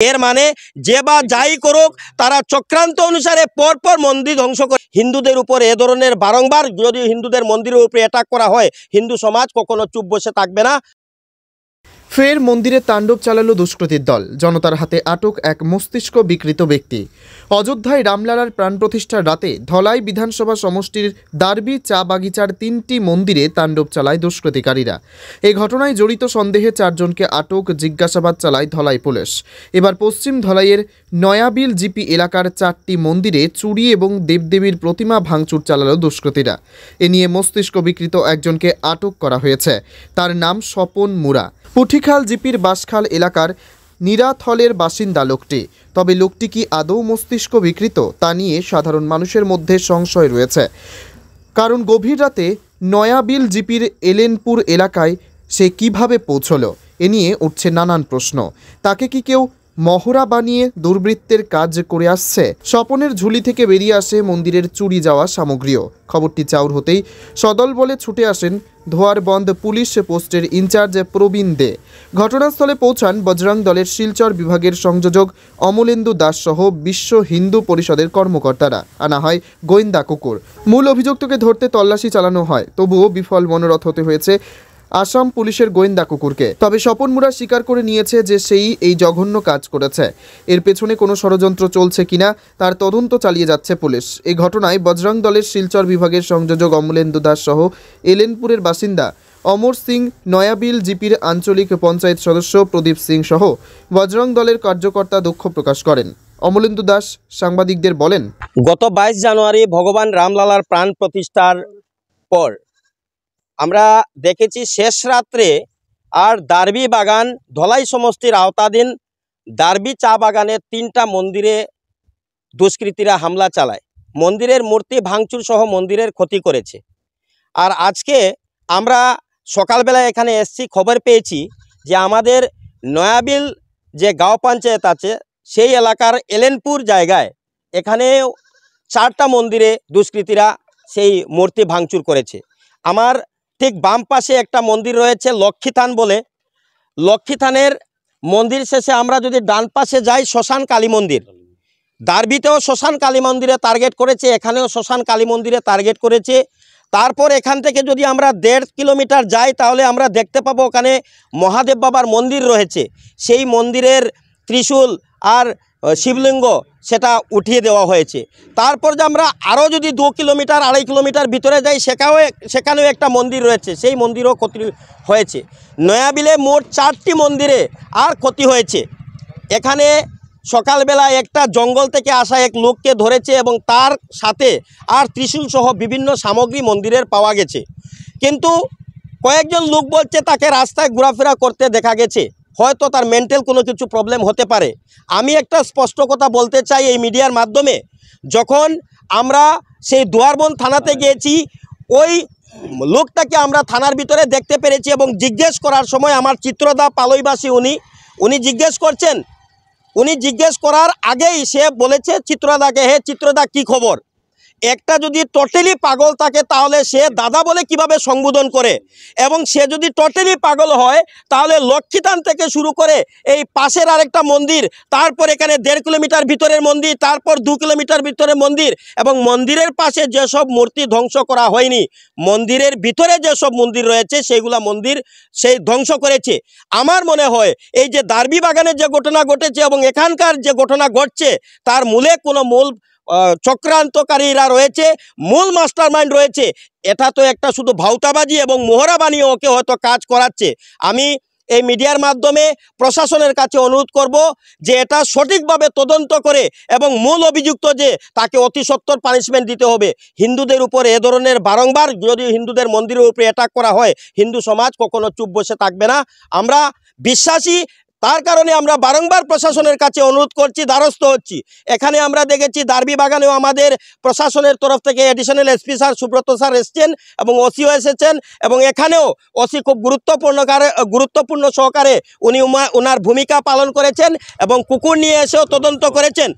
এর মানে যে বা যাই করুক তারা চক্রান্ত অনুসারে পরপর মন্দির ধ্বংস করে। হিন্দুদের উপর এ ধরনের বারংবার যদি হিন্দুদের মন্দিরের উপরে অ্যাটাক করা হয়, হিন্দু সমাজ কখনো চুপ বসে থাকবে না। ফের মন্দিরে তাণ্ডব চালালো দুষ্কৃতীর দল। জনতার হাতে আটক এক মস্তিষ্ক বিকৃত ব্যক্তি। অযোধ্যায় রামলালার প্রাণ প্রতিষ্ঠার রাতে ধলাই বিধানসভা সমষ্টির দারবি চা বাগিচার 3টি মন্দিরে তাণ্ডব চালায় দুষ্কৃতিকারীরা। এই ঘটনায় জড়িত সন্দেহে 4 জনকে আটক, জিজ্ঞাসাবাদ চালায় ধলাই পুলিশ। এবার পশ্চিম ধলাইয়ের নয়াবিল জিপি এলাকার 4টি মন্দিরে চুরি এবং দেবদেবীর প্রতিমা ভাঙচুর চালালো দুষ্কৃতীরা। এ নিয়ে মস্তিষ্ক বিকৃত একজনকে আটক করা হয়েছে। তার নাম স্বপন মুরা। পুঠিখাল জিপির বাসখাল এলাকার নিরাথলের বাসিন্দা লোকটি। তবে লোকটি কি আদৌ মস্তিষ্ক বিকৃত তা নিয়ে সাধারণ মানুষের মধ্যে সংশয় রয়েছে। কারণ গভীর রাতে নয়াবিল জিপির এলেনপুর এলাকায় সে কিভাবে পৌঁছলো এ নিয়ে উঠছে নানান প্রশ্ন। তাকে কি কেউ মহড়া বানিয়ে দুর্বৃত্তের কাজ করে আসছে? স্বপনের ঝুলি থেকে বেরিয়ে আসে মন্দিরের চুরি যাওয়া সামগ্রীও। খবরটি চাউর হতেই সদল বলে ছুটে আসেন ধোয়ারবন্দ পুলিশ পোস্টের ইনচার্জ প্রবীণ দে। ঘটনাস্থলে পৌঁছান বজরং দলের শিলচর বিভাগের সংযোজক অমলেন্দু দাস সহ বিশ্ব হিন্দু পরিষদের কর্মকর্তারা। আনা হয় গোয়েন্দা কুকুর। মূল অভিযুক্তকে ধরতে তল্লাশি চালানো হয়, তবুও বিফল মনোরথ হতে হয়েছে আসাম পুলিশের গোয়েন্দা কুকুরকে। তবে স্বপন মুরা স্বীকার করে নিয়েছে যে সেই এই জঘন্য কাজ করেছে। এর পেছনে কোনো ষড়যন্ত্র চলছে কিনা তার তদন্ত চালিয়ে যাচ্ছে পুলিশ। এই ঘটনায় বজরং দলের শিলচর বিভাগের সংযোজক অমলেন্দু দাস সহ এলেনপুরের বাসিন্দা অমর সিং, নয়াবিল জিপির আঞ্চলিক পঞ্চায়েত সদস্য প্রদীপ সিং সহ বজরং দলের কার্যকর্তা দুঃখ প্রকাশ করেন। অমলেন্দু দাস সাংবাদিকদের বলেন, গত 22 জানুয়ারি ভগবান রামলালার প্রাণ প্রতিষ্ঠার পর আমরা দেখেছি শেষ রাত্রে আর দারবি বাগান ধলাই সমষ্টির আওতাধীন দারবি চা বাগানের 3টা মন্দিরে দুষ্কৃতীরা হামলা চালায়, মন্দিরের মূর্তি ভাঙচুর সহ মন্দিরের ক্ষতি করেছে। আর আজকে আমরা সকালবেলা এখানে এসছি, খবর পেয়েছি যে আমাদের নয়াবিল যে গাঁও পঞ্চায়েত আছে সেই এলাকার এলেনপুর জায়গায় এখানে 4টা মন্দিরে দুষ্কৃতীরা সেই মূর্তি ভাঙচুর করেছে। আমার ঠিক বাম পাশে একটা মন্দির রয়েছে লক্ষ্মীথান বলে। লক্ষ্মীথানের মন্দির শেষে আমরা যদি ডান পাশে যাই শ্মশান কালী মন্দির, দারবিতেও শ্মশান কালী মন্দিরে টার্গেট করেছে, এখানেও শ্মশান কালী মন্দিরে টার্গেট করেছে। তারপর এখান থেকে যদি আমরা 1.5 কিলোমিটার যাই তাহলে আমরা দেখতে পাবো ওখানে মহাদেব বাবার মন্দির রয়েছে। সেই মন্দিরের ত্রিশূল আর শিবলিঙ্গ সেটা উঠিয়ে দেওয়া হয়েছে। তারপর যে আমরা আরও যদি 2 কিলোমিটার 2.5 কিলোমিটার ভিতরে যাই সেখানেও একটা মন্দির রয়েছে, সেই মন্দিরও ক্ষতি হয়েছে। নয়াবিলে মোট 4টি মন্দিরে আর ক্ষতি হয়েছে। এখানে সকালবেলা একটা জঙ্গল থেকে আসা এক লোককে ধরেছে এবং তার সাথে আর ত্রিশূল সহ বিভিন্ন সামগ্রী মন্দিরের পাওয়া গেছে। কিন্তু কয়েকজন লোক বলছে তাকে রাস্তায় ঘোরাফেরা করতে দেখা গেছে, হয়তো তার মেন্টাল কোনো কিছু প্রবলেম হতে পারে। আমি একটা স্পষ্ট কথা বলতে চাই এই মিডিয়ার মাধ্যমে, যখন আমরা সেই দুয়ারবন্দ থানাতে গিয়েছি ওই লোকটাকে আমরা থানার ভিতরে দেখতে পেরেছি এবং জিজ্ঞেস করার সময় আমার চিত্রদা পালইবাসী উনি জিজ্ঞেস করছেন, উনি জিজ্ঞেস করার আগেই সে বলেছে চিত্রদাকে, হে চিত্রদা কি খবর? একটা যদি টোটালি পাগল থাকে তাহলে সে দাদা বলে কিভাবে সম্বোধন করে, এবং সে যদি টোটালি পাগল হয় তাহলে লক্ষ্মীথান থেকে শুরু করে এই পাশের আরেকটা মন্দির, তারপর এখানে 1.5 কিলোমিটার ভিতরের মন্দির, তারপর 2 কিলোমিটার ভিতরে মন্দির, এবং মন্দিরের পাশে যেসব মূর্তি ধ্বংস করা হয়নি, মন্দিরের ভিতরে যেসব মন্দির রয়েছে সেইগুলা মন্দির সেই ধ্বংস করেছে। আমার মনে হয় এই যে দারবি বাগানের যে ঘটনা ঘটেছে এবং এখানকার যে ঘটনা ঘটছে তার মূলে কোনো মূল চক্রান্তকারীরা রয়েছে, মূল মাস্টারমাইন্ড রয়েছে। এটা তো একটা শুধু ভাউতাবাজি এবং মোহরা বানিয়ে ওকে হয়তো কাজ করাচ্ছে। আমি এই মিডিয়ার মাধ্যমে প্রশাসনের কাছে অনুরোধ করব যে এটা সঠিকভাবে তদন্ত করে এবং মূল অভিযুক্ত যে তাকে অতি সত্বর পানিশমেন্ট দিতে হবে। হিন্দুদের উপর এ ধরনের বারংবার যদি হিন্দুদের মন্দিরের উপরে অ্যাটাক করা হয়, হিন্দু সমাজ কখনো চুপ বসে থাকবে না। আমরা বিশ্বাসী, তার কারণে আমরা বারংবার প্রশাসনের কাছে অনুরোধ করছি, দ্বারস্থ হচ্ছি। এখানে আমরা দেখেছি দারবি বাগানেও আমাদের প্রশাসনের তরফ থেকে additional SP sir Subrata sir এসছেন এবং ওসিও এসেছেন, এবং এখানেও ওসি খুব গুরুত্বপূর্ণ সহকারে উনি ওনার ভূমিকা পালন করেছেন এবং কুকুর নিয়ে এসেও তদন্ত করেছেন।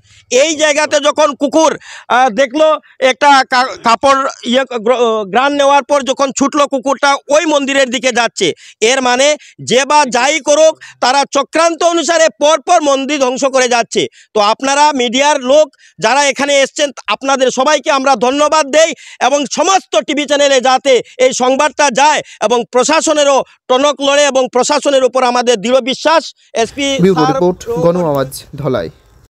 এই জায়গাতে যখন কুকুর দেখলো একটা কাপড় গ্রান নেওয়ার পর যখন ছুটলো কুকুরটা ওই মন্দিরের দিকে যাচ্ছে, এর মানে যে বা যাই করুক তারা চক্রান্ত অনুসারে পরপর মন্দির ধ্বংস করে যাচ্ছে। তো আপনারা মিডিয়ার লোক যারা এখানে এসছেন আপনাদের সবাইকে আমরা ধন্যবাদ দেই এবং সমস্ত টিভি চ্যানেলে যাতে এই সংবাদটা যায় এবং প্রশাসনেরও টনক লড়ে এবং প্রশাসনের উপর আমাদের দৃঢ় বিশ্বাস। এসপি ব্যুরো রিপোর্ট, গণ আওয়াজ, ধলাই।